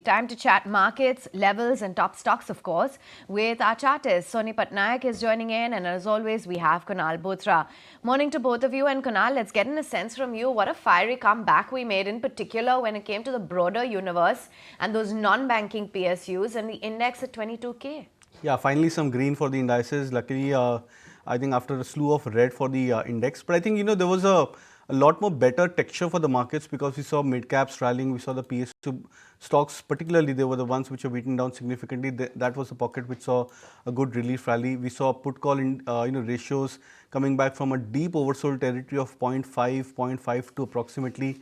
Time to chat markets, levels and top stocks, of course, with our chartist. Soni Patnaik is joining in, and as always, we have Kunal, Bothra. Morning to both of you. And Kunal, let's get in a sense from you. What a fiery comeback we made, in particular when it came to the broader universe and those non-banking PSUs and the index at 22K. Yeah, finally some green for the indices. Luckily, I think after a slew of red for the index. But I think, there was a lot more better texture for the markets because we saw mid-caps rallying. We saw the PSU stocks, particularly they were the ones which were beaten down significantly. That was the pocket which saw a good relief rally. We saw put call in, ratios coming back from a deep oversold territory of 0.5, 0.5 to approximately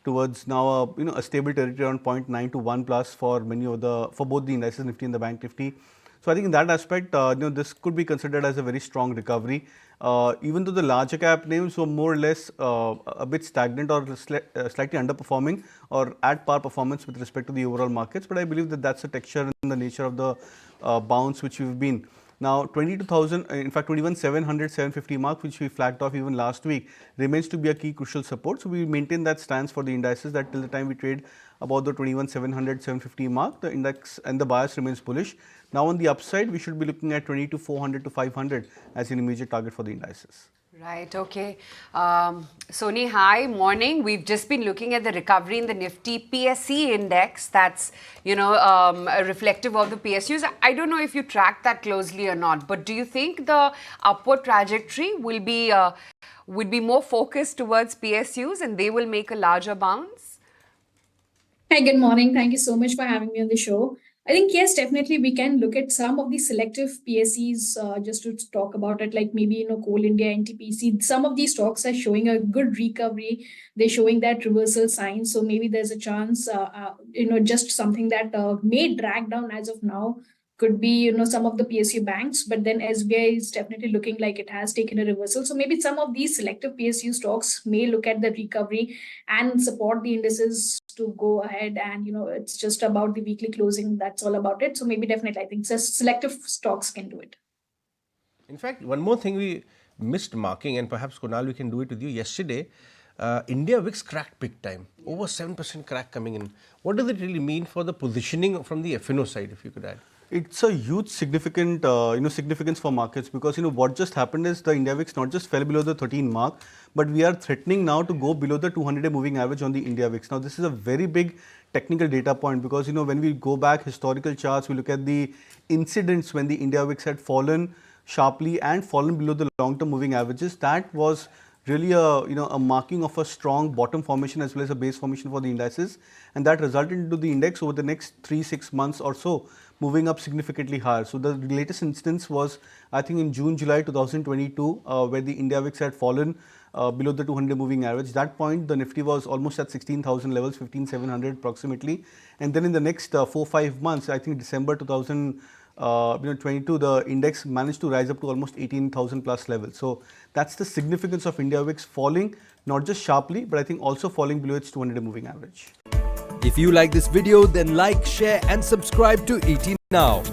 towards now a stable territory around 0.9 to 1 plus for both the indices, Nifty and the Bank Nifty. So I think in that aspect, this could be considered as a very strong recovery. Even though the larger cap names were more or less a bit stagnant or slightly underperforming or at par performance with respect to the overall markets, but I believe that that's the texture and the nature of the bounce which we've been. Now, 22,000, in fact, 21,700, 750 mark, which we flagged off even last week, remains to be a key crucial support. So we maintain that stance for the indices that till the time we trade about the 21,700, 750 mark, the index and the bias remains bullish. Now, on the upside, we should be looking at 22,400 to 500 as an immediate target for the indices. Right, okay. Soni, hi, morning. We've just been looking at the recovery in the Nifty PSE index. That's, reflective of the PSUs. I don't know if you track that closely or not, but do you think the upward trajectory will be would be more focused towards PSUs and they will make a larger bounce? Hi, good morning. Thank you so much for having me on the show. I think, yes, definitely we can look at some of the selective PSEs just to talk about it, like maybe, Coal India, NTPC. Some of these stocks are showing a good recovery. They're showing that reversal sign. So maybe there's a chance, just something that may drag down as of now could be, some of the PSU banks. But then SBI is definitely looking like it has taken a reversal. So maybe some of these selective PSU stocks may look at the recovery and support the indices to go ahead, and it's just about the weekly closing. That's all about it. So maybe definitely I think selective stocks can do it. In fact, one more thing we missed marking, and perhaps Kunal we can do it with you. Yesterday, India VIX cracked big time, over 7% crack coming in. What does it really mean for the positioning from the FNO side, if you could add? It's a huge significant, significance for markets because, what just happened is the India VIX not just fell below the 13 mark, but we are threatening now to go below the 200-day moving average on the India VIX. Now, this is a very big technical data point because, when we go back historical charts, we look at the incidents when the India VIX had fallen sharply and fallen below the long-term moving averages. That was really a marking of a strong bottom formation as well as a base formation for the indices, and that resulted into the index over the next 3-6 months or so moving up significantly higher. So the latest instance was, I think, in June-July 2022, where the India VIX had fallen below the 200 moving average. That point, the Nifty was almost at 16,000 levels, 15,700 approximately, and then in the next 4-5 months, I think December 2022, the index managed to rise up to almost 18,000 plus levels. So that's the significance of India VIX falling, not just sharply, but I think also falling below its 200-day moving average. If you like this video, then like, share and subscribe to ET Now.